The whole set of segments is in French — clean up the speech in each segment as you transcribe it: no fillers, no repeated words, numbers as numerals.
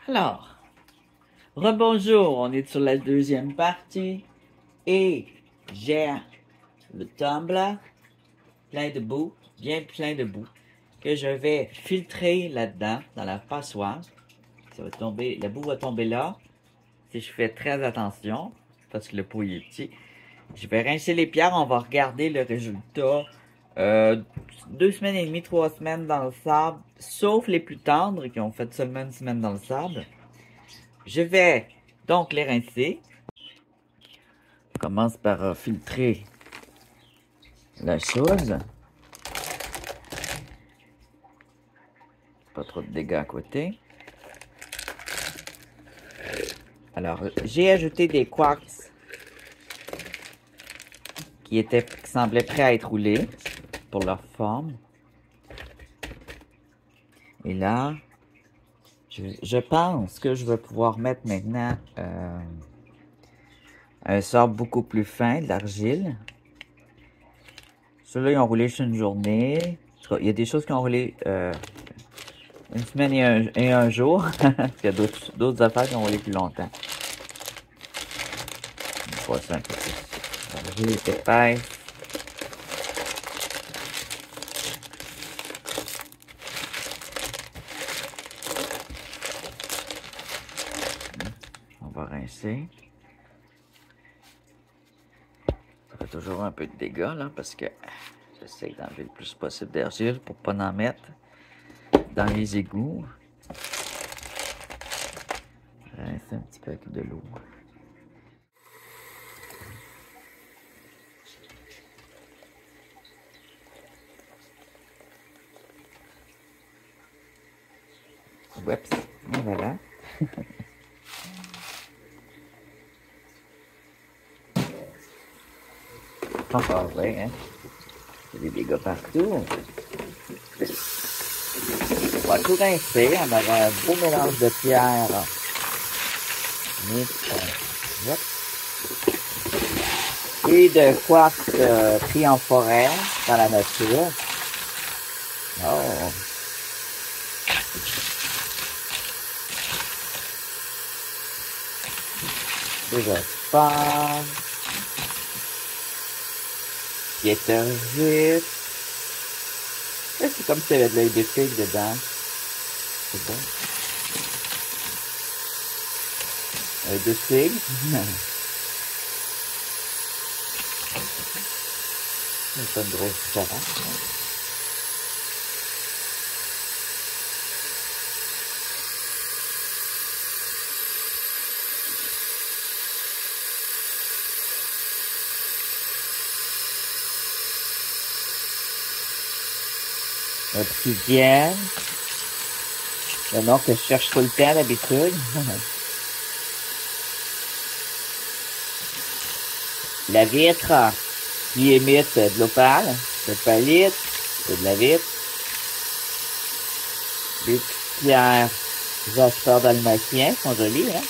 Alors, rebonjour, on est sur la deuxième partie et j'ai le tumbler plein de boue, bien plein de boue, que je vais filtrer là-dedans, dans la passoire. Ça va tomber, la boue va tomber là, si je fais très attention, parce que le pot est petit. Je vais rincer les pierres, on va regarder le résultat. 2 semaines et demie, 3 semaines dans le sable, sauf les plus tendres qui ont fait seulement une semaine dans le sable. Je vais donc les rincer. Je commence par filtrer la chose. Pas trop de dégâts à côté. Alors, j'ai ajouté des quartz qui semblaient prêts à être roulés pour leur forme. Et là, je pense que je vais pouvoir mettre maintenant un sort beaucoup plus fin, de l'argile. Ceux-là, ils ont roulé sur une journée. Il y a des choses qui ont roulé une semaine et un jour. Parce qu'il y a d'autres affaires qui ont roulé plus longtemps. On va passer un peu plus. L'argile est épaisse. On va rincer. Ça fait toujours un peu de dégâts, là, parce que j'essaie d'enlever le plus possible d'argile pour pas en mettre dans les égouts. Rincer un petit peu avec de l'eau. Oups, et voilà. Encore vrai, hein? Il y a des dégâts partout. On va tout rincer. On aura un beau mélange de pierres. Et de quartz pris en forêt, dans la nature. Oh! Déjà pas. Piétergite. C'est comme s'il y avait de l'œil de figue dedans. C'est bon. Œil de figue. C'est pas une grosse différence. Obsidienne. Le nom que je cherche tout le temps d'habitude. La vitre qui émite de l'opale, de palite, c'est de la vitre. Les petites pierres jasper dalmatien sont jolies, hein?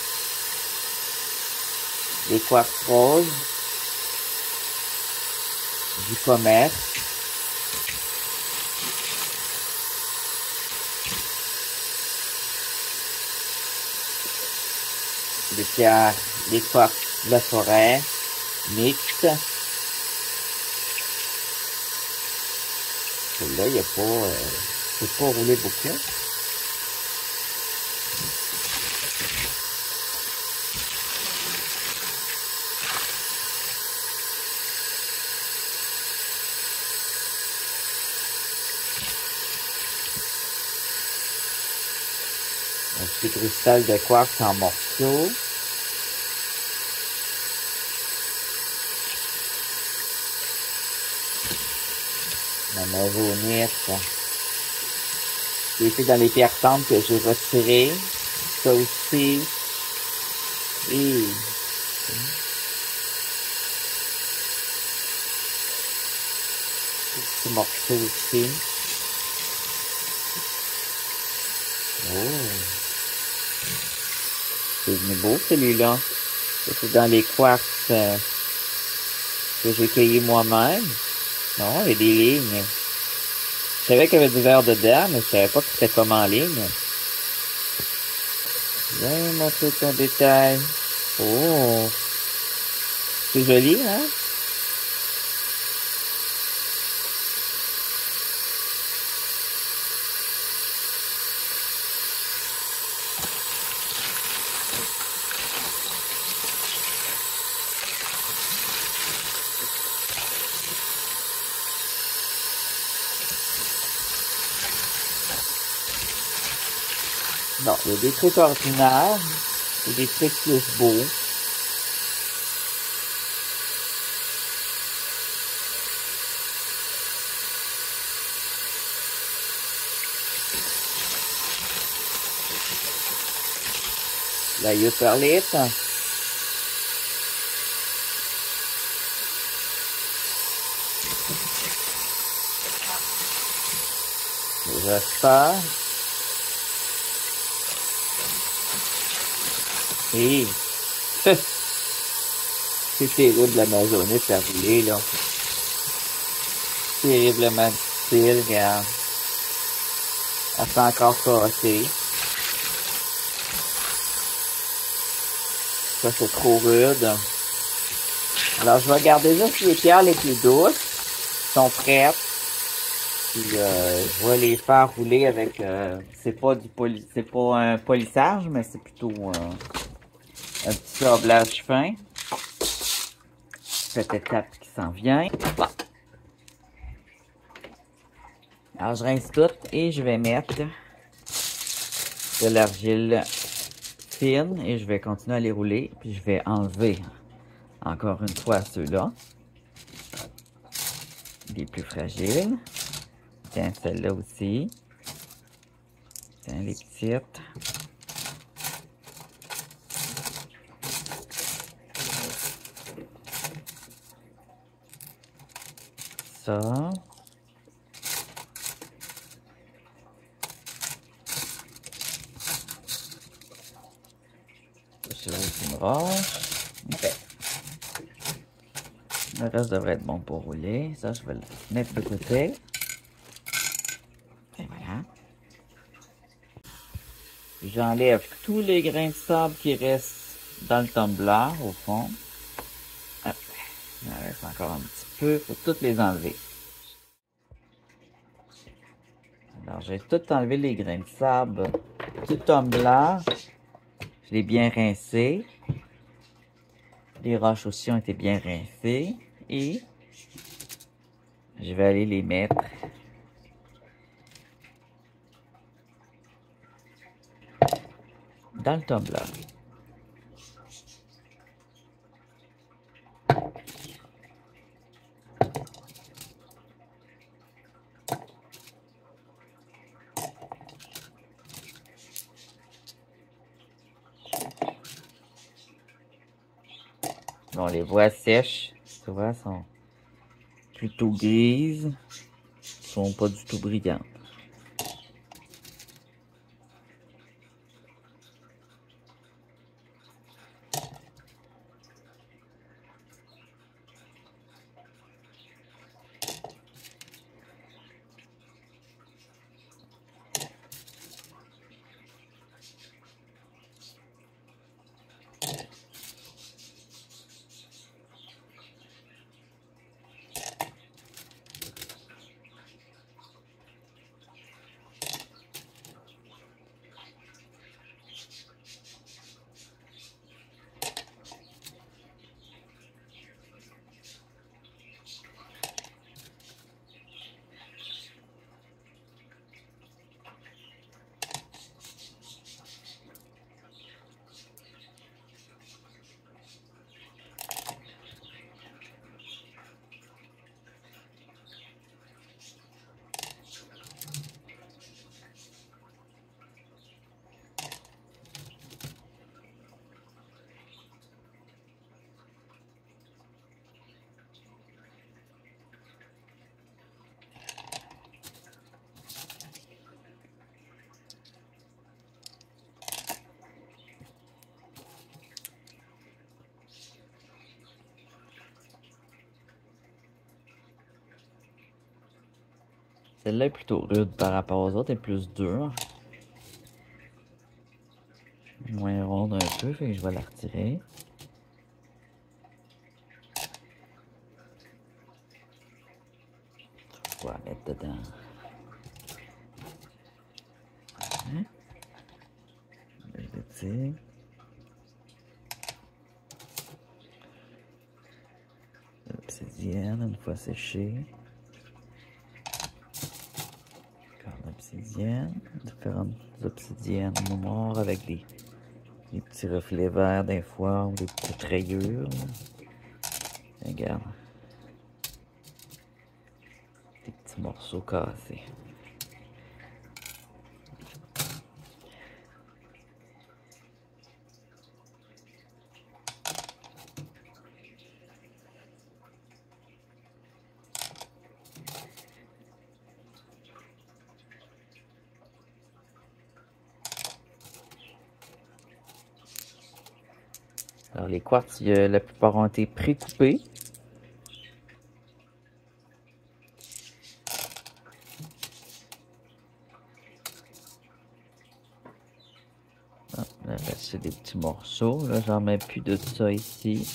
Les quartz roses. Du commerce. Des pierres, des quartz de la forêt, mixtes. Celui-là, il faut pas rouler beaucoup. Un petit cristal de quartz en morceaux. Amazonite, qui était dans les pierres tendres que j'ai retirées. Ça aussi. Et petit morceau aussi. Oh! C'est venu beau celui-là. C'est dans les quartz que j'ai cueillis moi-même. Non, il y a des lignes. Je savais qu'il y avait du verre dedans, mais je savais pas que c'était comme en ligne. Viens montrer ton détail. Oh, c'est joli, hein? Non, il y a des trucs ordinaires et des trucs plus beaux. L'aiutarletta. J'espère. Et c'est terrible la maisonnette à rouler, là. Terriblement difficile, regarde. Elle fait encore casser. Ça, c'est trop rude. Alors, je vais garder juste les pierres les plus douces. Qui sont prêtes. Puis, je vais les faire rouler avec, c'est pas un polissage, mais c'est plutôt, un petit sablage fin. Cette étape qui s'en vient. Bon. Alors, je rince tout et je vais mettre de l'argile fine et je vais continuer à les rouler. Puis, je vais enlever encore une fois ceux-là. Les plus fragiles. Tiens, celle-là aussi. Tiens, les petites. Ça. Je vais aussi une roche. Ok. Le reste devrait être bon pour rouler. Ça, je vais le mettre de côté. Et voilà. J'enlève tous les grains de sable qui restent dans le tumbler, au fond. Hop. Il en reste encore un petit peu. Il faut toutes les enlever. Alors, j'ai tout enlevé les grains de sable du tumbler. Je l'ai bien rincé. Les roches aussi ont été bien rincées. Et je vais aller les mettre dans le tumbler. On les voit sèches, tu vois, sont plutôt grises, sont pas du tout brillantes. Celle-là est plutôt rude par rapport aux autres, elle est plus dure. moins ronde un peu, fait que je vais la retirer. Je vais la mettre dedans. Hein? Je l'étire. L'obsidienne, une fois séchée. Encore l'obsidienne. Différentes obsidiennes noires avec des petits reflets verts des fois, ou des petites rayures. Regarde. Des petits morceaux cassés. Alors les quartz, la plupart ont été pré-coupés. Ah, là, c'est des petits morceaux. Là, j'en mets plus de ça ici.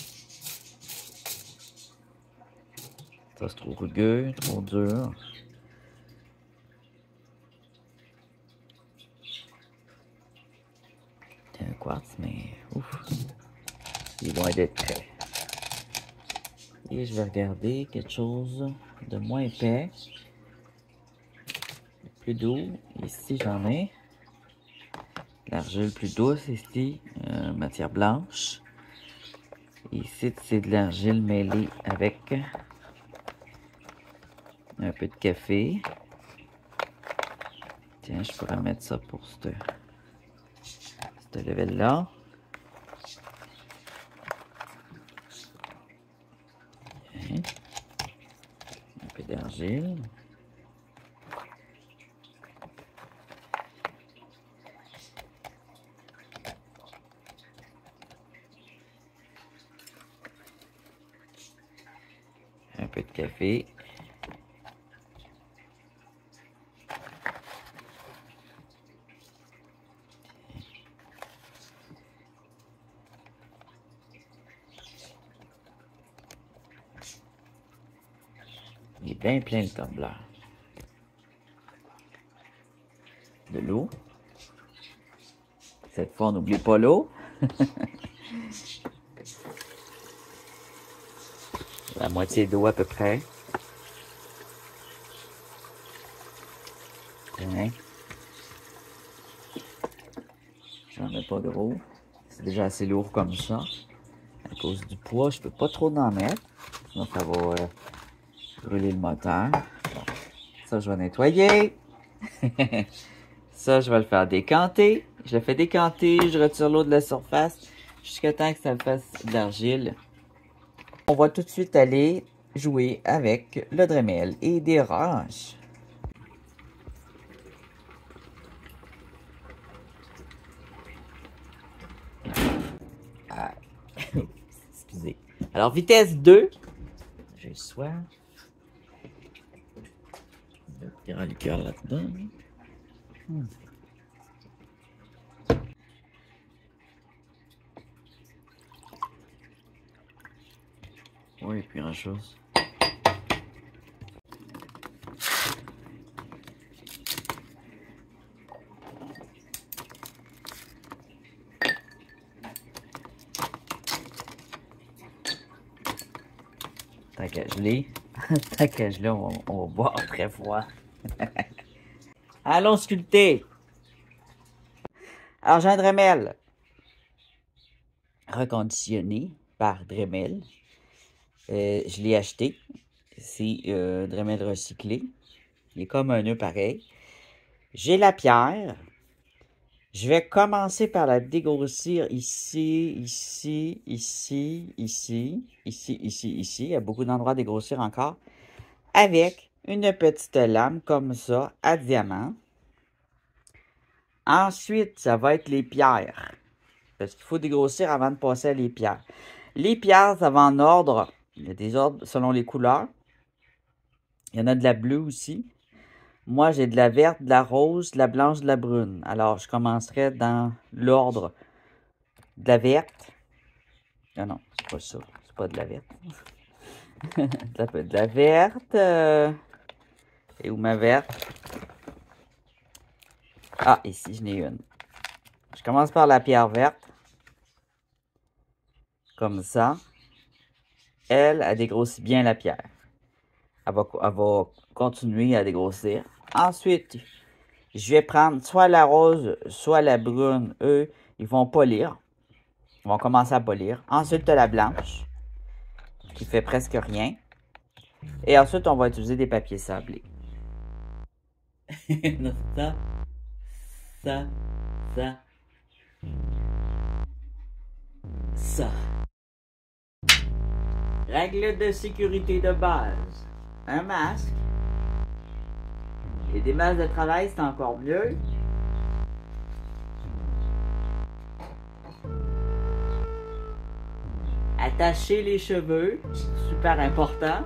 Ça, c'est trop rugueux, trop dur. C'est un quartz, mais ouf. Il est loin d'être prêt. Et je vais regarder quelque chose de moins épais. Plus doux. Ici, j'en ai. L'argile plus douce ici. Matière blanche. Ici, c'est de l'argile mêlée avec un peu de café. Tiens, je pourrais mettre ça pour ce level-là. Un peu d'argile. Un peu de café. Il est bien plein le tumbler. De l'eau. Cette fois, on n'oublie pas l'eau. La moitié d'eau à peu près. Tiens. J'en mets pas gros. C'est déjà assez lourd comme ça. À cause du poids, je peux pas trop en mettre. Sinon, ça va brûler le moteur. Bon. Ça, je vais nettoyer. Ça, je vais le faire décanter. Je le fais décanter, je retire l'eau de la surface jusqu'à temps que ça me fasse de l'argile. On va tout de suite aller jouer avec le Dremel et des roches. Ah. Excusez. Alors, vitesse 2. J'ai soif. Il y aura du cœur là-dedans. Oui, plus grand chose. Tant qu'à geler. Tant qu'à geler, on va boire très froid. Allons sculpter. Alors, j'ai un Dremel reconditionné par Dremel. Je l'ai acheté. C'est Dremel recyclé. Il est comme un nœud pareil. J'ai la pierre. Je vais commencer par la dégrossir ici, ici, ici, ici, ici, ici, ici. Il y a beaucoup d'endroits à dégrossir encore. Avec une petite lame comme ça, à diamant. Ensuite, ça va être les pierres. Parce qu'il faut dégrossir avant de passer à les pierres. Les pierres, ça va en ordre. Il y a des ordres selon les couleurs. Il y en a de la bleue aussi. Moi, j'ai de la verte, de la rose, de la blanche, de la brune. Alors, je commencerai dans l'ordre de la verte. Ah non, c'est pas ça. C'est pas de la verte. Ça peut être de la verte. Et où ma verte? Ah, ici, j'en ai une. Je commence par la pierre verte. Comme ça. Elle dégrossit bien la pierre. Elle va continuer à dégrossir. Ensuite, je vais prendre soit la rose, soit la brune. Eux, ils vont polir. Ils vont commencer à polir. Ensuite, tu as la blanche, qui fait presque rien. Et ensuite, on va utiliser des papiers sablés. ça, ça, ça, ça. Règle de sécurité de base. Un masque. Et des masques de travail, c'est encore mieux. Attacher les cheveux, super important.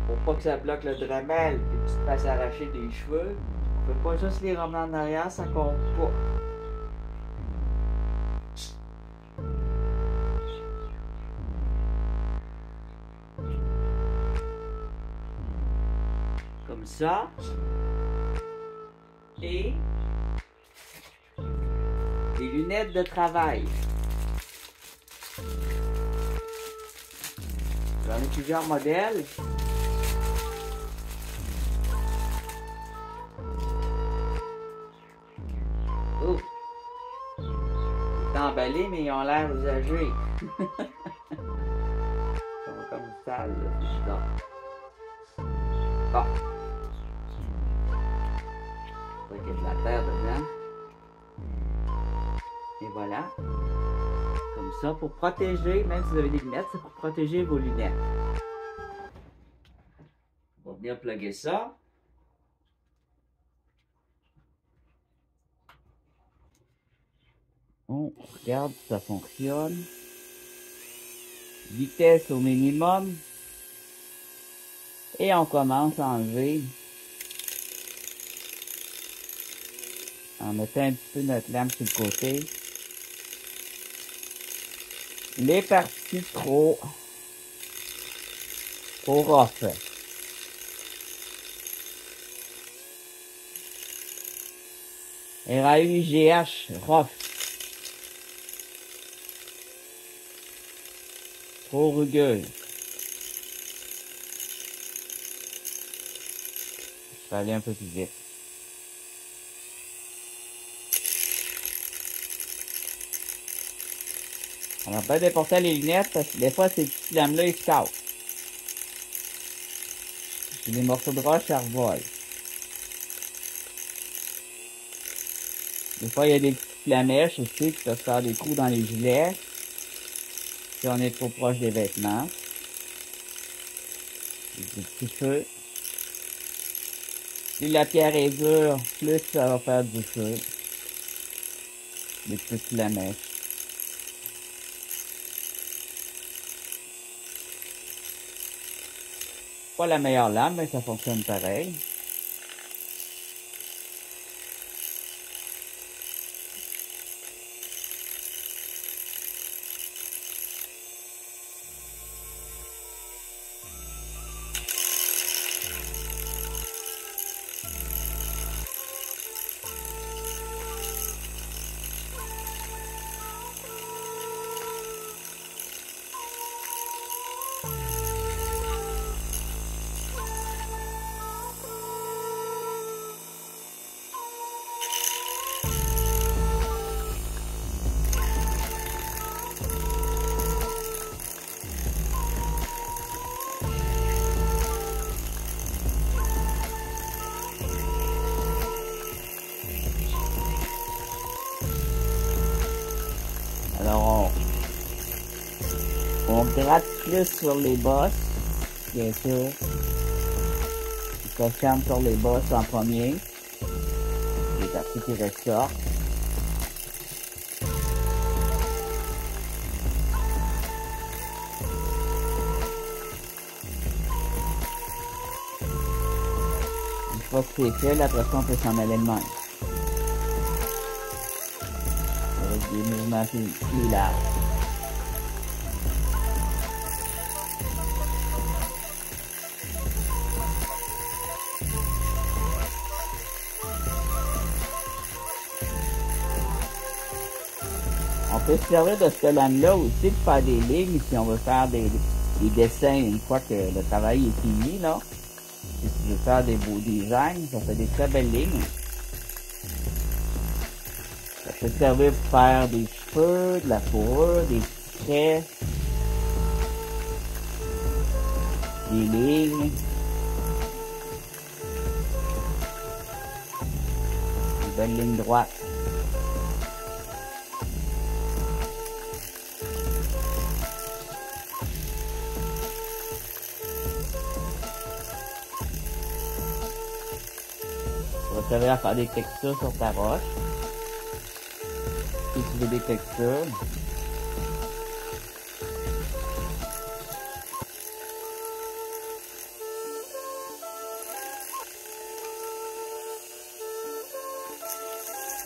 Pour pas que ça bloque le Dremel et que tu te fasses arracher des cheveux. On peut pas juste les ramener en arrière, ça compte pas. Comme ça. Et des lunettes de travail. J'en ai plusieurs modèles. Oh! Ils sont emballés, mais ils ont l'air usagés. Ils sont comme sales, là. Bon. Il y a de la terre dedans. Et voilà. Comme ça, pour protéger, même si vous avez des lunettes, c'est pour protéger vos lunettes. On va venir plugger ça. On regarde si ça fonctionne. Vitesse au minimum. Et on commence à enlever. En mettant un petit peu notre lampe sur le côté. Les parties trop rough. RAUGH, rough. Trop rugueuse. Je vais aller un peu plus vite. Alors, pas d'important les lunettes parce que des fois, ces petites lames-là, ils se cassent. Puis les morceaux de roche, ça revole. Des fois, il y a des petites flamèches aussi qui peuvent faire des trous dans les gilets. Si on est trop proche des vêtements. Des petits feux. Plus la pierre est dure, plus ça va faire du feu. Des petites flamèches. Pas la meilleure lame, mais ça fonctionne pareil. Alors, on gratte plus sur les bosses, bien sûr. On se ferme sur les bosses en premier. Les parties qui ressortent. Une fois que c'est fait, la pression peut s'en aller de même. avec des mouvements plus larges. On peut se servir de cette lame-là aussi pour faire des lignes si on veut faire des dessins une fois que le travail est fini, là. Si tu veux faire des beaux designs, ça fait des très belles lignes. Ça peut servir pour faire des cheveux, de la fourrure, des traits, des lignes. Une belle ligne droite. Ça va servir à faire des textures sur ta roche. Si tu veux des textures.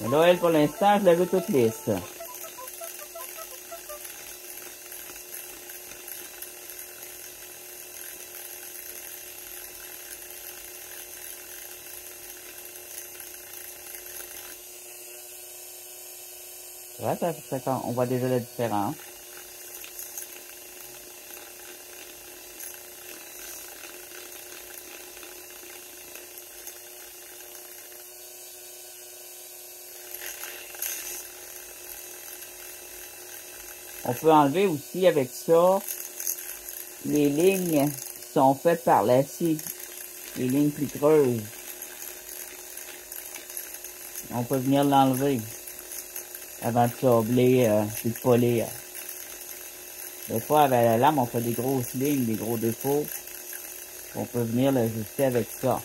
Mais là, elle, pour l'instant, je la veux toute lisse. Ouais, on voit déjà la différence. On peut enlever aussi avec ça les lignes qui sont faites par la scie, les lignes plus creuses. On peut venir l'enlever avant de sabler puis de polir. Des fois, avec la lame, on fait des grosses lignes, des gros défauts. On peut venir l'ajuster avec ça,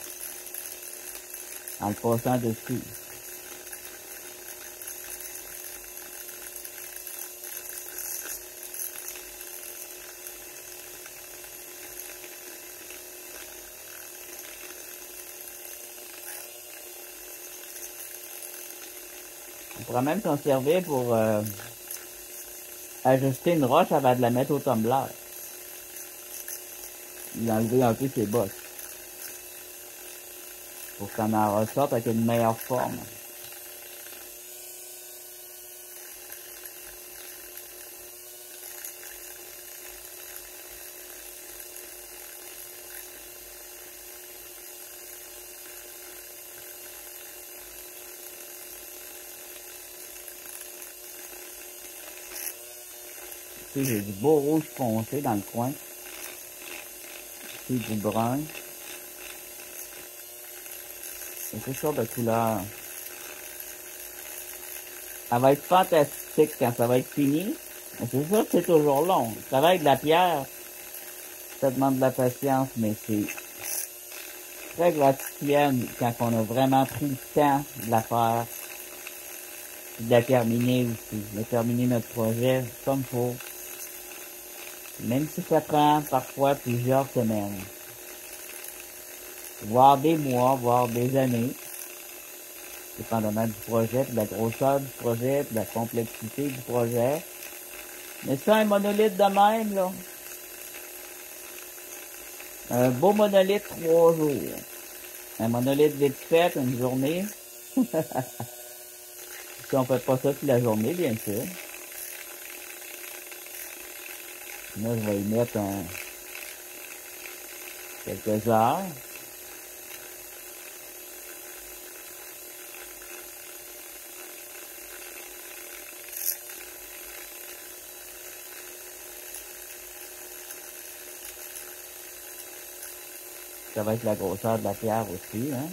en le passant dessus. On pourrait même s'en servir pour ajuster une roche avant de la mettre au tumbleur. L'enlever un peu ses bosses. Pour qu'on en ressorte avec une meilleure forme. Ici, j'ai du beau rouge foncé dans le coin. Ici, du brun. Et toutes sortes de couleurs. Ça va être fantastique quand ça va être fini. Mais c'est sûr que c'est toujours long. Le travail de la pierre, ça demande de la patience, mais c'est très gratifiant quand on a vraiment pris le temps de la faire. Et de la terminer aussi. De terminer notre projet comme faut. Même si ça prend parfois plusieurs semaines. Voire des mois, voire des années. Dépendamment du projet, de la grosseur du projet, de la complexité du projet. Mais ça, un monolithe de même, là. Un beau monolithe, 3 jours. Un monolithe vite fait, une journée. Si on fait pas ça toute la journée, bien sûr. Là, je vais y mettre quelques heures. Ça va être la grosseur de la pierre aussi, hein.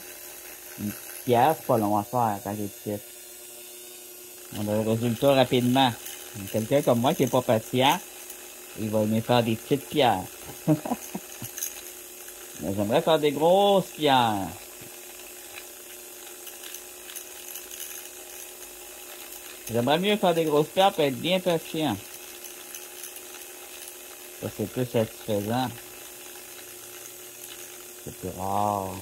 Une petite pierre, c'est pas long à faire quand elle est petite. On a le résultat rapidement. Quelqu'un comme moi qui est pas patient, il va aimer faire des petites pierres. Mais j'aimerais faire des grosses pierres. J'aimerais mieux faire des grosses pierres pour être bien patient. Ça, c'est plus satisfaisant. C'est plus rare.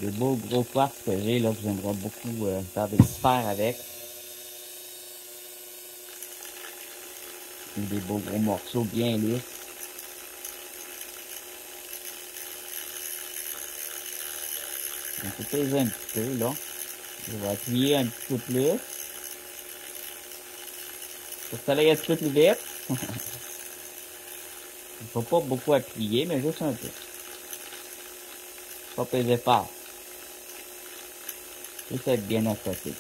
Des beaux gros quartz que j'ai, là, que j'aimerais beaucoup faire des sphères avec. Ou des beaux gros morceaux bien lisses. On peut peser un petit peu, là. Je vais appuyer un petit peu plus. Pour que ça aille un petit peu plus vite. Il ne faut pas beaucoup appuyer, mais juste un peu. Pas peser fort. Juste être bien attaqué.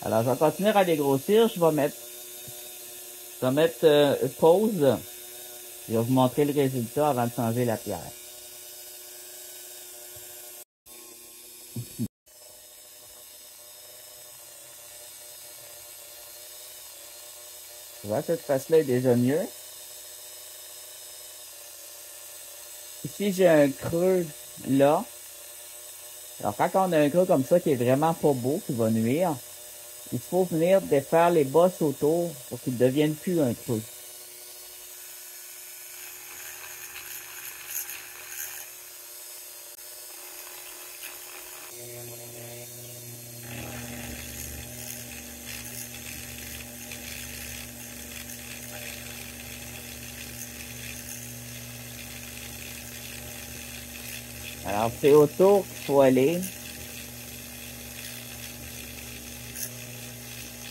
Alors, je vais continuer à dégrossir. Je vais mettre pause. Je vais vous montrer le résultat avant de changer la pierre. Tu vois, cette face-là est déjà mieux. Ici, j'ai un creux là. Alors, quand on a un creux comme ça qui est vraiment pas beau, qui va nuire, il faut venir défaire les bosses autour pour qu'ils ne deviennent plus un creux. Alors, c'est autour qu'il faut aller.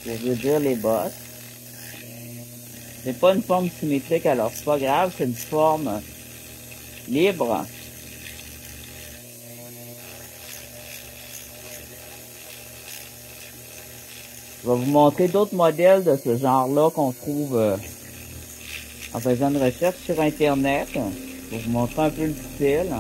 Je vais réduire les bosses. C'est pas une forme symétrique, alors c'est pas grave, c'est une forme libre. Je vais vous montrer d'autres modèles de ce genre-là qu'on trouve en faisant une recherche sur Internet. Pour vous montrer un peu le style.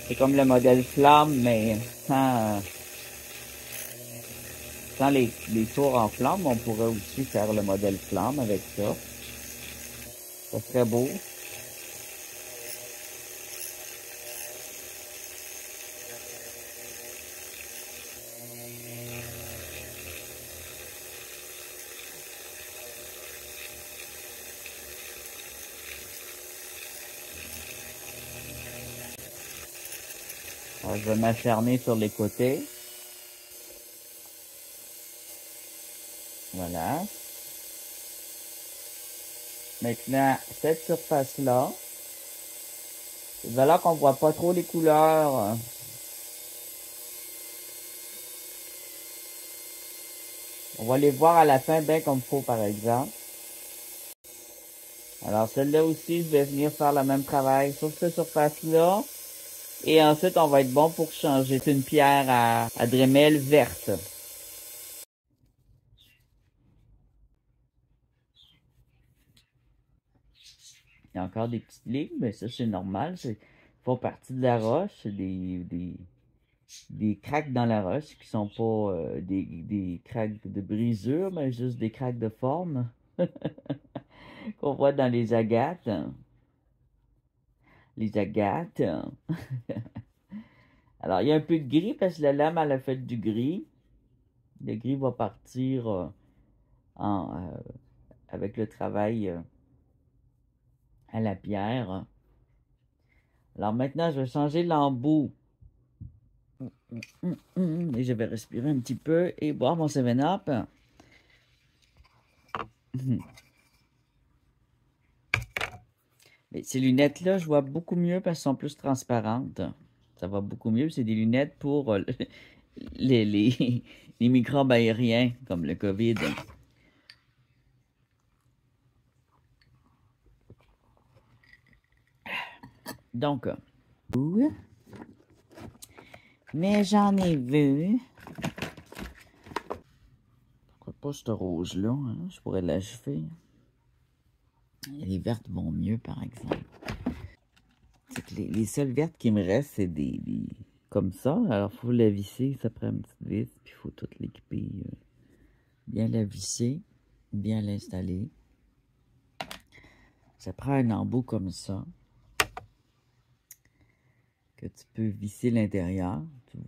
C'est comme le modèle flamme, mais sans les tours en flamme. On pourrait aussi faire le modèle flamme avec ça. Ça serait beau. Alors, je vais m'acharner sur les côtés. Voilà. Maintenant, cette surface-là, c'est là qu'on voit pas trop les couleurs. On va les voir à la fin bien comme il faut, par exemple. Alors, celle-là aussi, je vais venir faire le même travail sur cette surface-là. Et ensuite, on va être bon pour changer. C'est une pierre à Dremel verte. Il y a encore des petites lignes, mais ça, c'est normal. C'est font partie de la roche. C'est des craques dans la roche qui sont pas des craques de brisure, mais juste des craques de forme qu'on voit dans les agates. Les agates. Alors, il y a un peu de gris parce que la lame, elle a fait du gris. Le gris va partir avec le travail à la pierre. Alors maintenant, je vais changer l'embout. Et je vais respirer un petit peu et boire mon 7-Up. Mais ces lunettes-là, je vois beaucoup mieux parce qu'elles sont plus transparentes. Ça va beaucoup mieux. C'est des lunettes pour les microbes aériens, comme le COVID. Donc, mais j'en ai vu. Pourquoi pas ce rouge-là? Hein? Je pourrais l'achever. Les vertes vont mieux, par exemple. C'est que les seules vertes qui me restent, c'est des comme ça. Alors, il faut la visser. Ça prend une petite vis, puis il faut tout l'équiper. Bien la visser, bien l'installer. Ça prend un embout comme ça. Que tu peux visser l'intérieur.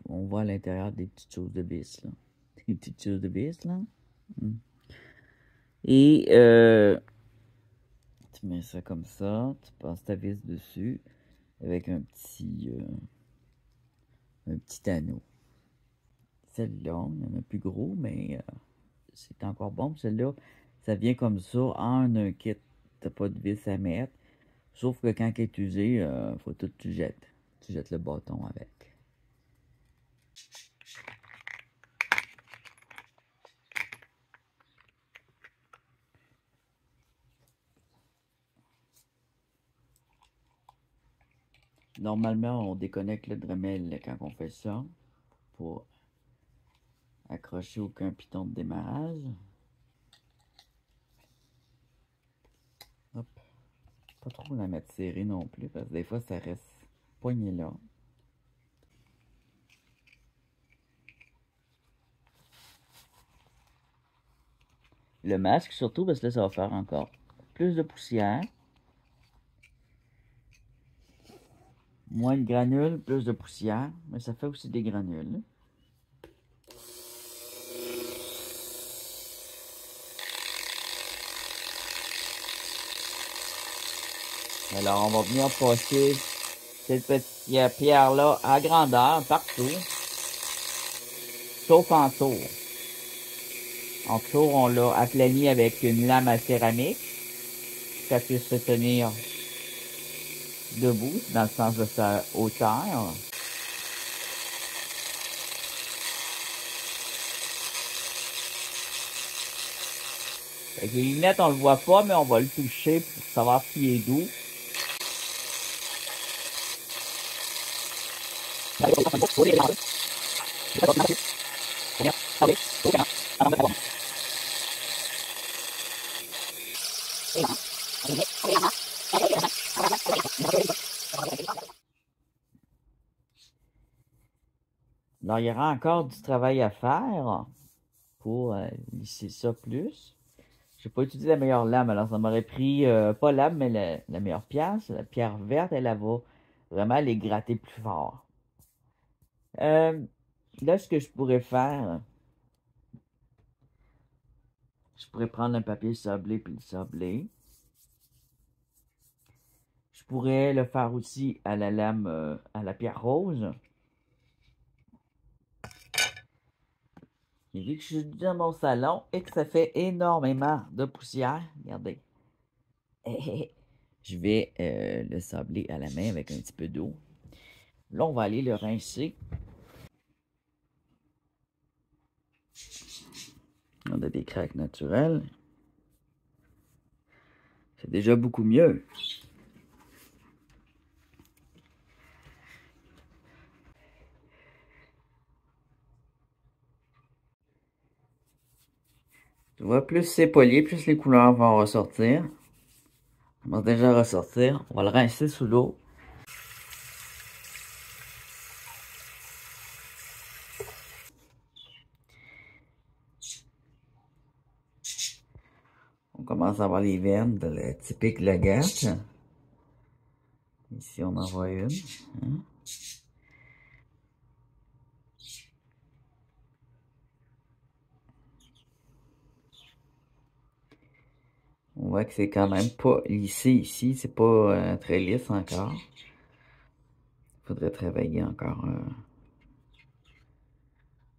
On voit à l'intérieur des petites choses de vis, là. Des petites choses de vis, là. Et tu mets ça comme ça. Tu passes ta vis dessus avec un petit anneau. Celle-là, il y en a plus gros, mais c'est encore bon. Celle-là, ça vient comme ça en un kit. T'as pas de vis à mettre. Sauf que quand elle est usée, faut tout que tu jettes. Tu jettes le bâton avec. Normalement, on déconnecte le Dremel quand on fait ça pour accrocher aucun piton de démarrage. Hop. Pas trop la mettre serrée non plus parce que des fois ça reste poigné là. Le masque surtout parce que là ça va faire encore plus de poussière. Moins de granules, plus de poussière, mais ça fait aussi des granules. Alors on va venir passer cette petite pierre-là à grandeur, partout, sauf en tour. En tour, on l'a aplani avec une lame à céramique, que ça puisse se tenir debout, dans le sens de sa hauteur. Avec les lunettes, on le voit pas, mais on va le toucher pour savoir s'il est doux. Alors, il y aura encore du travail à faire pour lisser ça plus. Je n'ai pas utilisé la meilleure lame, alors ça m'aurait pris, pas lame, mais la meilleure pierre. La pierre verte, elle va vraiment les gratter plus fort. Là, ce que je pourrais faire, je pourrais prendre un papier sablé puis le sabler. Je pourrais le faire aussi à la lame, à la pierre rose. Et vu que je suis dans mon salon et que ça fait énormément de poussière, regardez, je vais le sabler à la main avec un petit peu d'eau. Là, on va aller le rincer. On a des craques naturelles. C'est déjà beaucoup mieux. Tu vois, plus c'est poli, plus les couleurs vont ressortir. On va déjà ressortir. On va le rincer sous l'eau. On commence à avoir les veines de la typique Lagach. Ici, on en voit une. Hein? On voit que c'est quand même pas lissé ici. C'est pas très lisse encore. Il faudrait travailler encore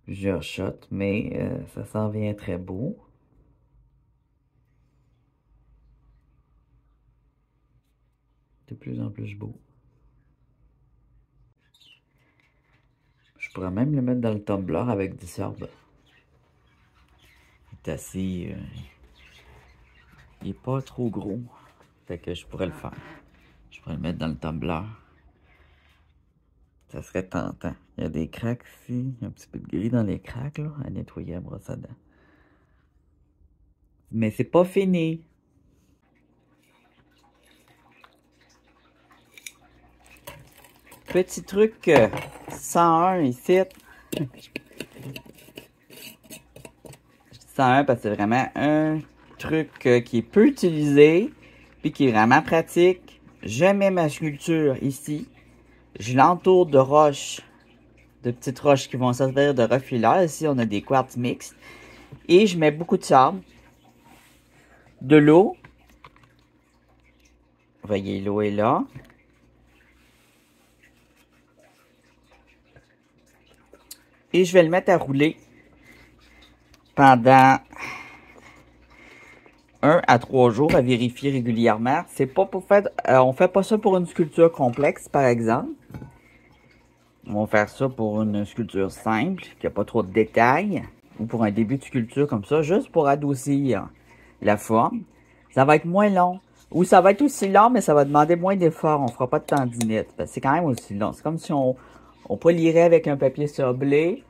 plusieurs shots, mais ça s'en vient très beau. De plus en plus beau. Je pourrais même le mettre dans le tumbler avec du sable. Il est assez... il est pas trop gros. Fait que je pourrais le faire. Je pourrais le mettre dans le tumbler. Ça serait tentant. Il y a des craques ici. Il y a un petit peu de gris dans les craques là, à nettoyer à brosse à dents. Mais c'est pas fini. Petit truc 101 ici. 101 parce que c'est vraiment un truc qui est peu utilisé puis qui est vraiment pratique. Je mets ma sculpture ici. Je l'entoure de roches, de petites roches qui vont servir de refilage. Ici, on a des quartz mixtes. Et je mets beaucoup de sable, de l'eau. Vous voyez, l'eau est là. Et je vais le mettre à rouler pendant 1 à 3 jours à vérifier régulièrement. C'est pas pour faire... on fait pas ça pour une sculpture complexe, par exemple. On va faire ça pour une sculpture simple, qui n'a pas trop de détails. Ou pour un début de sculpture comme ça, juste pour adoucir la forme. Ça va être moins long. Ou ça va être aussi long, mais ça va demander moins d'efforts. On fera pas de tendinite. Parce que c'est quand même aussi long. C'est comme si on polirait avec un papier sablé.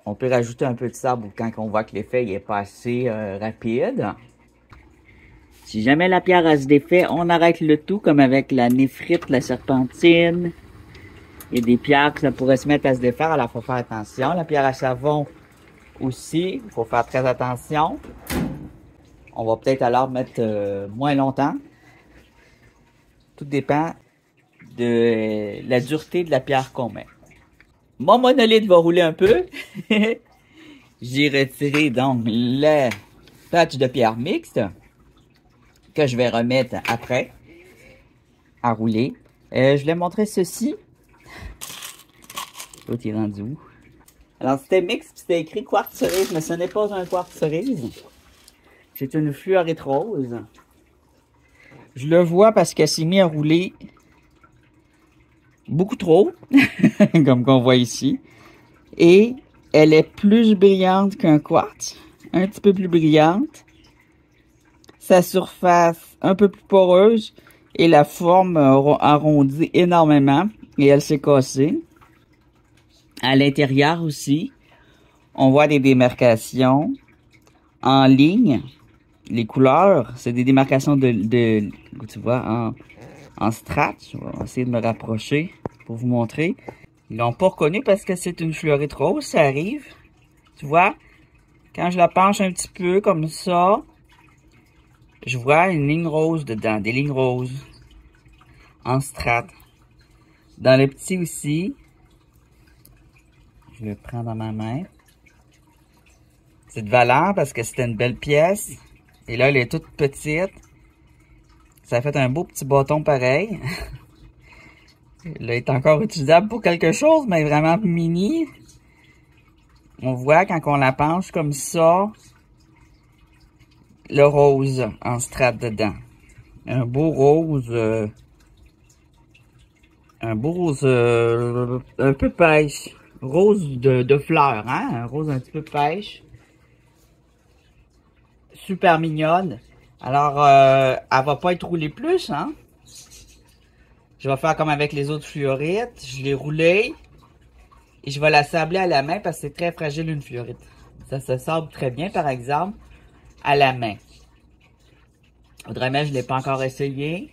On peut rajouter un peu de sable quand on voit que l'effet est pas assez rapide. Si jamais la pierre a se défait, on arrête le tout, comme avec la néphrite, la serpentine. Il y a des pierres que ça pourrait se mettre à se défaire, alors il faut faire attention. La pierre à savon aussi, il faut faire très attention. On va peut-être alors mettre moins longtemps. Tout dépend de la dureté de la pierre qu'on met. Mon monolithe va rouler un peu. J'ai retiré donc le patch de pierre mixte que je vais remettre après à rouler. Je voulais montrer ceci. L'autre est rendu où? Alors c'était mixte, c'était écrit quartz cerise, mais ce n'est pas un quartz cerise. C'est une fluorite rose. Je le vois parce qu'elle s'est mise à rouler beaucoup trop, comme qu'on voit ici. Et elle est plus brillante qu'un quartz, un petit peu plus brillante. Sa surface un peu plus poreuse et la forme arrondie énormément et elle s'est cassée. À l'intérieur aussi, on voit des démarcations en ligne. Les couleurs, c'est des démarcations tu vois, en strates. Je vais essayer de me rapprocher pour vous montrer. Ils l'ont pas reconnu parce que c'est une fluorite rose, ça arrive. Tu vois, quand je la penche un petit peu comme ça, je vois une ligne rose dedans, des lignes roses en strates. Dans le petit aussi, je le prends dans ma main. C'est de valeur parce que c'était une belle pièce. Et là, elle est toute petite. Ça a fait un beau petit bâton pareil. Elle est encore utilisable pour quelque chose, mais vraiment mini. On voit quand on la penche comme ça, le rose en strate dedans. Un beau rose, un peu pêche. Rose de fleurs, hein? Un rose un petit peu pêche. Super mignonne. Alors, elle va pas être roulée plus, hein. Je vais faire comme avec les autres fluorites. Je l'ai roulée. Et je vais la sabler à la main parce que c'est très fragile une fluorite. Ça se sable très bien, par exemple, à la main. Autrement, je ne l'ai pas encore essayé.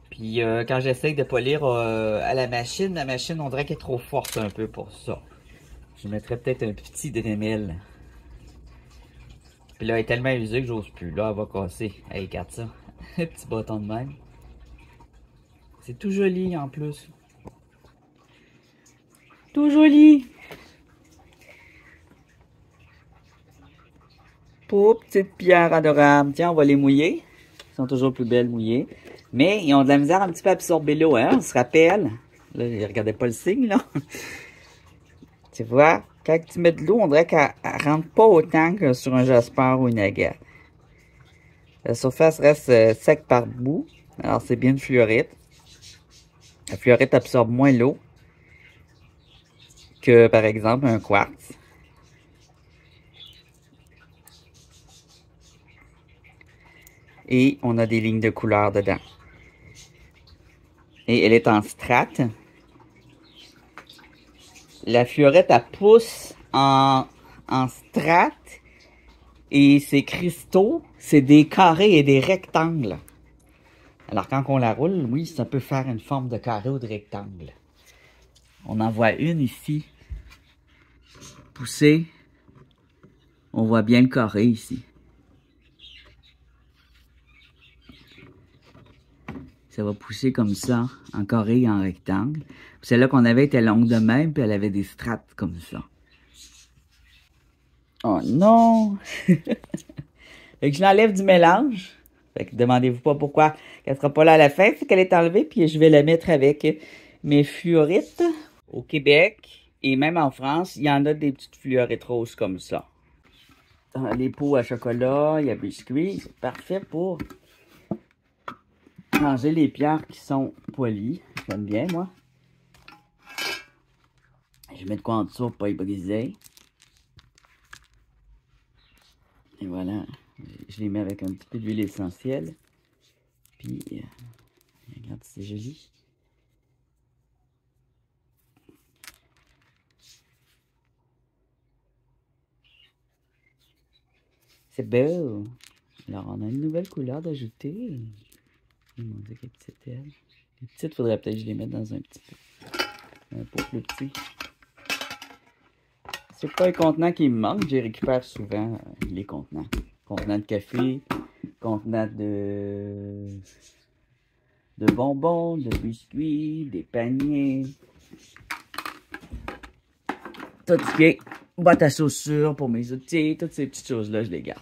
Puis quand j'essaye de polir à la machine, on dirait qu'elle est trop forte un peu pour ça. Je mettrais peut-être un petit Dremel. Puis là, elle est tellement usée que j'ose plus. Là, elle va casser. Hey, regarde ça. Petit bâton de même. C'est tout joli en plus. Tout joli. Pauvres petites pierres adorables. Tiens, on va les mouiller. Elles sont toujours plus belles mouillées. Mais ils ont de la misère un petit peu à absorber l'eau, hein. On se rappelle. Là, regardez pas le signe, là. Tu vois, quand tu mets de l'eau, on dirait qu'elle rentre pas autant que sur un Jasper ou une agate. La surface reste sec par bout. Alors, c'est bien une fluorite. La fluorite absorbe moins l'eau que, par exemple, un quartz. Et on a des lignes de couleur dedans. Et elle est en strate. La fluorite, elle pousse en strate. Et ces cristaux, c'est des carrés et des rectangles. Alors, quand on la roule, oui, ça peut faire une forme de carré ou de rectangle. On en voit une ici. Poussée. On voit bien le carré ici. Ça va pousser comme ça, en carré et en rectangle. Celle-là qu'on avait était longue de même, puis elle avait des strates comme ça. Oh non! Fait que je l'enlève du mélange. Fait que demandez-vous pas pourquoi qu'elle sera pas là à la fin, c'est qu'elle est enlevée, puis je vais la mettre avec mes fluorites. Au Québec, et même en France, il y en a des petites fluorites roses comme ça. Les pots à chocolat, il y a biscuits, c'est parfait pour manger les pierres qui sont polies. J'aime bien, moi. Je mets de quoi en dessous pour pas y briser. Et voilà, je les mets avec un petit peu d'huile essentielle. Puis, regarde, c'est joli. C'est beau. Alors, on a une nouvelle couleur d'ajouter. Mon Dieu, quelle petite elle. Les petites, faudrait peut-être que je les mette dans un petit peu. Un pot plus petit. C'est pas un contenant qui me manque. Je récupère souvent les contenants. Contenants de café, contenants de bonbons, de biscuits, des paniers. Tout ce qui est boîte à chaussures pour mes outils, toutes ces petites choses-là, je les garde.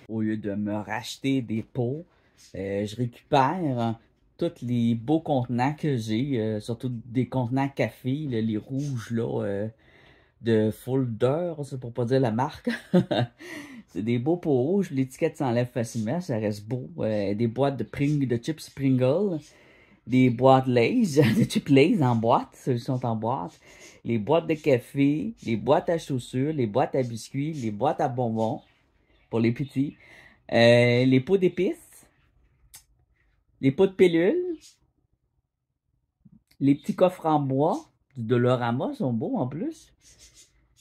Au lieu de me racheter des pots, je récupère tous les beaux contenants que j'ai, surtout des contenants café, là, les rouges là, de Folder, c'est pour pas dire la marque. C'est des beaux pots rouges, l'étiquette s'enlève facilement, ça reste beau. Des boîtes de chips Pringles, des boîtes Lay's, de chips Lay's en boîte, ceux qui sont en boîte. Les boîtes de café, les boîtes à chaussures, les boîtes à biscuits, les boîtes à bonbons, pour les petits. Les pots d'épices, les pots de pilules, les petits coffres en bois, du Dolorama sont beaux en plus.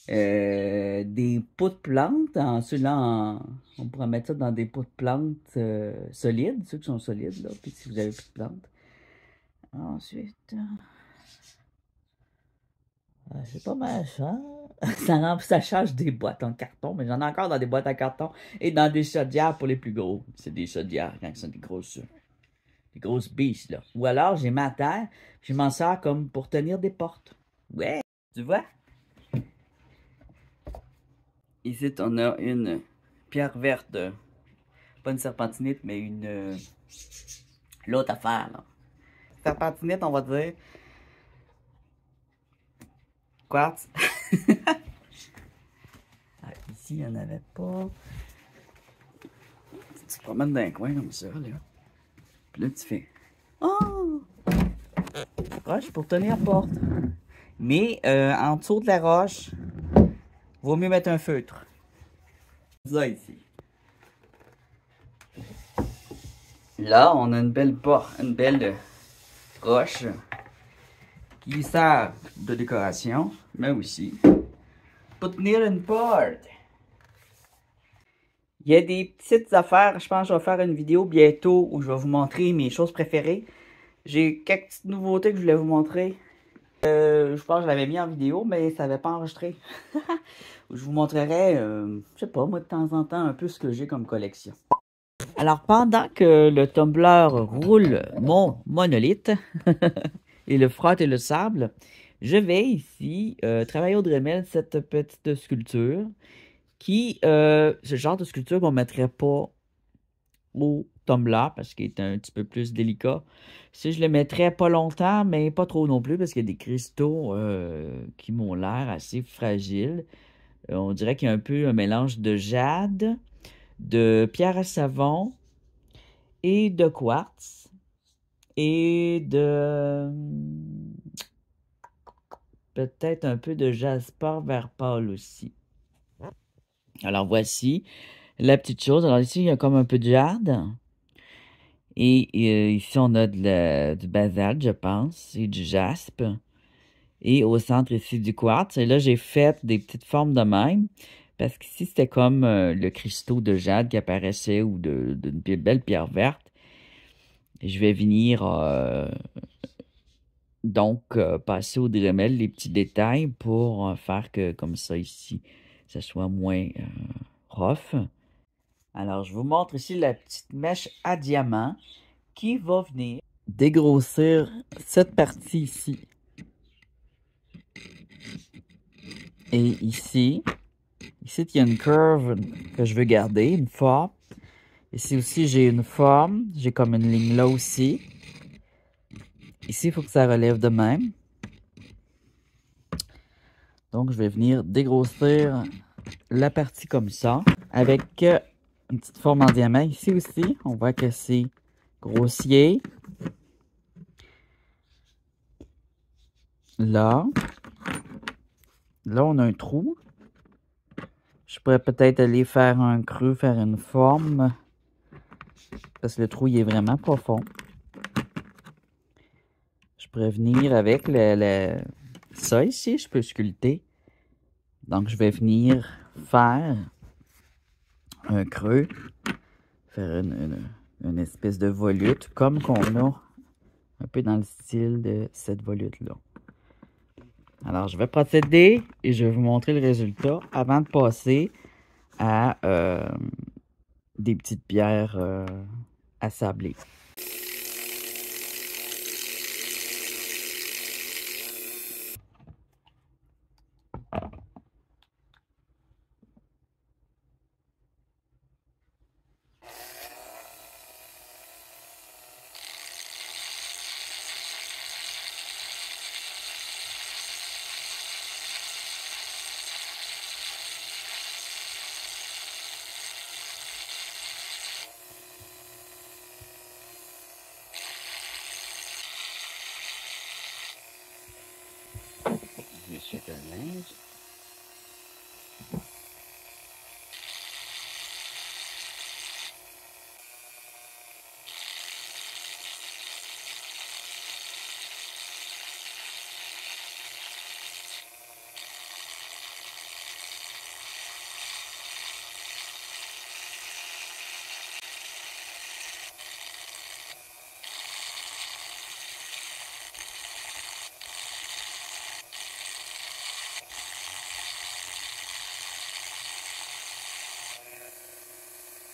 Des pots de plantes, ceux-là, on pourrait mettre ça dans des pots de plantes solides, ceux qui sont solides, là, puis si vous avez plus de plantes. Ensuite, c'est pas mal ça. Ça change des boîtes en carton, mais j'en ai encore dans des boîtes en carton et dans des chaudières pour les plus gros. C'est des chaudières quand c'est des grosses biches, là. Ou alors, j'ai ma terre, je m'en sers comme pour tenir des portes. Ouais, tu vois? Ici, on a une pierre verte. Pas une serpentinite, mais l'autre affaire, là. Serpentinite, on va dire. Quartz. Ici, il n'y en avait pas. Tu te promènes dans un coin comme ça, là. Puis là, tu fais... Oh! Roche pour tenir porte. Mais en dessous de la roche, vaut mieux mettre un feutre. Ça ici. Là, on a une belle porte, une belle roche qui sert de décoration, mais aussi pour tenir une porte. Il y a des petites affaires, je pense que je vais faire une vidéo bientôt où je vais vous montrer mes choses préférées. J'ai quelques petites nouveautés que je voulais vous montrer. Je pense que je l'avais mis en vidéo, mais ça n'avait pas enregistré. Je vous montrerai, je sais pas, moi de temps en temps, un peu ce que j'ai comme collection. Alors, pendant que le tumbler roule mon monolithe et le frotte et le sable, je vais ici travailler au Dremel cette petite sculpture qui, ce genre de sculpture qu'on ne mettrait pas au tumbler parce qu'il est un petit peu plus délicat. Si je le mettrais pas longtemps, mais pas trop non plus parce qu'il y a des cristaux qui m'ont l'air assez fragiles. On dirait qu'il y a un peu un mélange de jade, de pierre à savon et de quartz et de peut-être un peu de jasper vert pâle aussi. Alors voici la petite chose. Alors ici, il y a comme un peu de jade. Et ici, on a du basalte, je pense, et du jaspe. Et au centre ici, du quartz. Et là, j'ai fait des petites formes de même. Parce qu'ici, c'était comme le cristaux de jade qui apparaissait ou d'une belle pierre verte. Et je vais venir donc passer au Dremel les petits détails pour faire que comme ça ici, ça soit moins rough. Alors, je vous montre ici la petite mèche à diamant qui va venir dégrossir cette partie ici. Et ici, il y a une curve que je veux garder, une forme. Ici aussi, j'ai une forme. J'ai comme une ligne là aussi. Ici, il faut que ça relève de même. Donc, je vais venir dégrossir la partie comme ça. Avec une petite forme en diamant. Ici aussi, on voit que c'est grossier. Là. Là, on a un trou. Je pourrais peut-être aller faire un creux, faire une forme. Parce que le trou, il est vraiment profond. Je pourrais venir avec ça ici, je peux sculpter. Donc, je vais venir faire un creux. Faire une espèce de volute, comme qu'on a un peu dans le style de cette volute-là. Alors, je vais procéder et je vais vous montrer le résultat avant de passer à des petites pierres à sabler. Je suis un linge.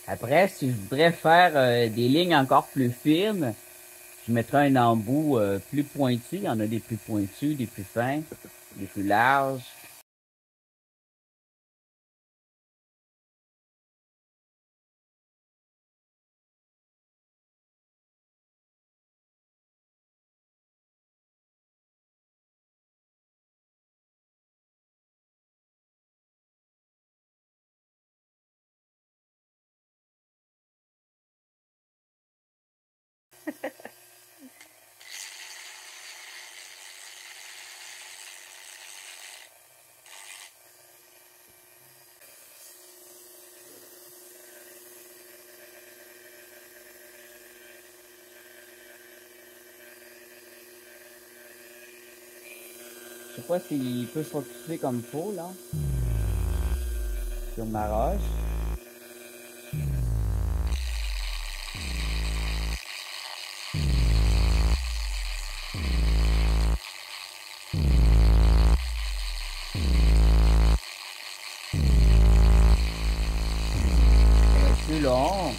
Après, si je voudrais faire des lignes encore plus fines, je mettrais un embout plus pointu. Il y en a des plus pointus, des plus fins, des plus larges. Je sais pas s'il peut se focuser comme il faut, là. Sur ma roche. Plus long.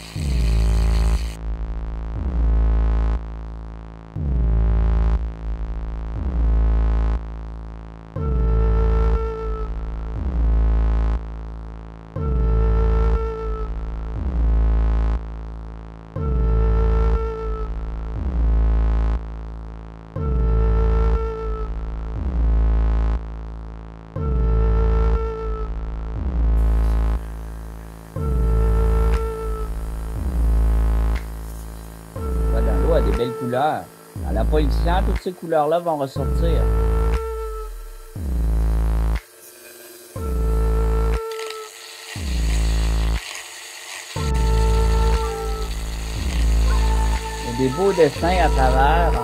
L'eau a des belles couleurs. À la pollution, toutes ces couleurs-là vont ressortir. Il y a des beaux dessins à travers.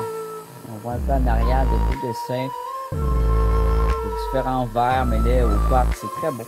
On voit un peu en arrière des beaux dessins. De différents verres mêlés au quartz. C'est très beau.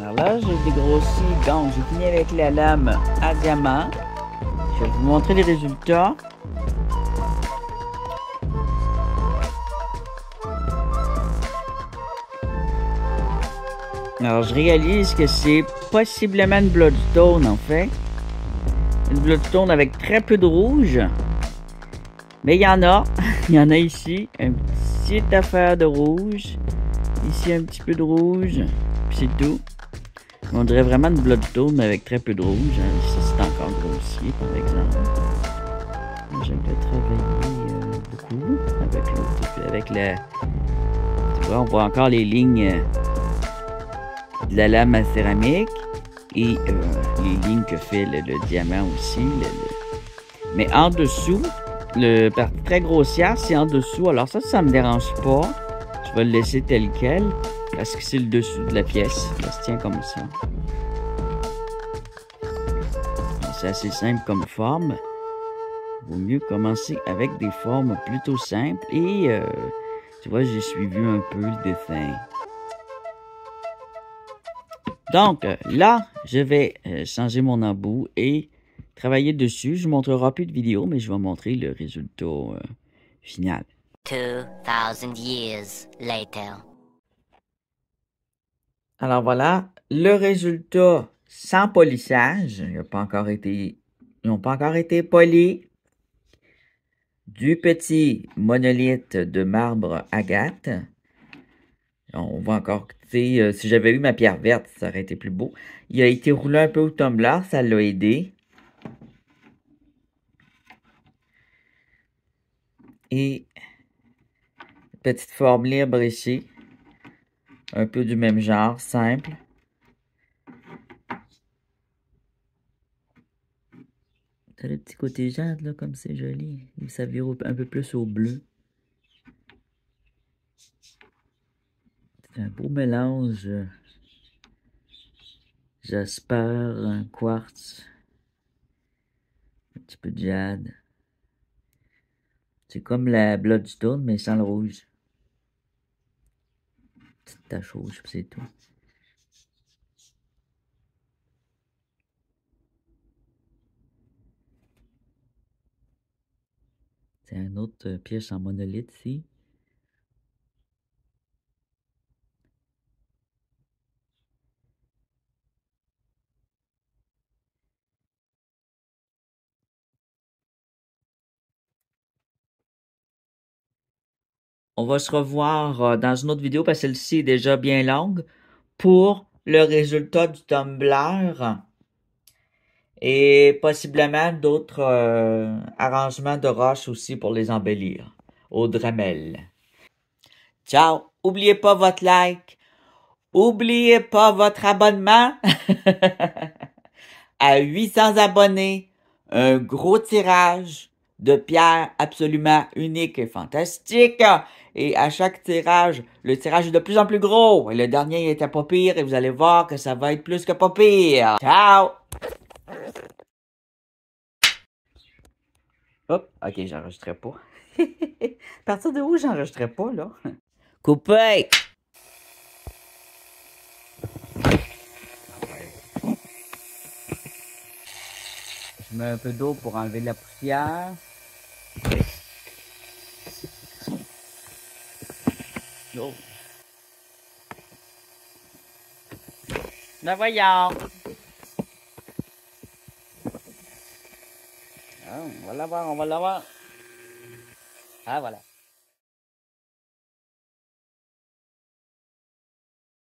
Alors là, j'ai dégrossi, donc j'ai fini avec la lame à diamant. Je vais vous montrer les résultats. Alors je réalise que c'est possiblement une bloodstone en fait. Une bloodstone avec très peu de rouge. Mais il y en a. Il y en a ici. Une petite affaire de rouge. Ici un petit peu de rouge. Puis c'est tout. On dirait vraiment une bloodstone avec très peu de rouge. Hein. Ici c'est encore grossier par exemple. Je vais travailler beaucoup avec l'autre. Avec la. Tu vois, on voit encore les lignes de la lame à céramique. Et les lignes que fait le diamant aussi. Mais en dessous, le partie très grossière, c'est en dessous. Alors ça me dérange pas. Je vais le laisser tel quel. Parce que c'est le dessous de la pièce. Ça se tient comme ça. C'est assez simple comme forme. Vaut mieux commencer avec des formes plutôt simples. Et tu vois, j'ai suivi un peu le dessin. Donc là, je vais changer mon embout et travailler dessus. Je ne montrerai plus de vidéo, mais je vais montrer le résultat final. 2000 years later. Alors voilà, le résultat sans polissage. Ils n'ont pas encore été polis. Du petit monolithe de marbre agate. On voit encore, tu sais, si j'avais eu ma pierre verte, ça aurait été plus beau. Il a été roulé un peu au tumbler, ça l'a aidé. Et petite forme libre ici. Un peu du même genre, simple. T'as le petit côté jade, là, comme c'est joli. Ça vire un peu plus au bleu. C'est un beau mélange. J'espère un quartz petit peu de jade. C'est comme la Bloodstone, mais sans le rouge. Petite tache rouge, puis c'est tout. C'est une autre pièce en monolithe ici. On va se revoir dans une autre vidéo parce que celle-ci est déjà bien longue pour le résultat du Tumblr et possiblement d'autres arrangements de roches aussi pour les embellir au Dremel. Ciao! Oubliez pas votre like. Oubliez pas votre abonnement. À 800 abonnés, un gros tirage de pierres absolument unique et fantastique. Et à chaque tirage, le tirage est de plus en plus gros. Et le dernier était pas pire et vous allez voir que ça va être plus que pas pire. Ciao! Hop, ok, j'enregistrais pas. À partir de où j'enregistrais pas, là? Coupé! Je mets un peu d'eau pour enlever la poussière. Oh. Ben voyons! Ah, on va l'avoir, on va l'avoir. Ah, voilà.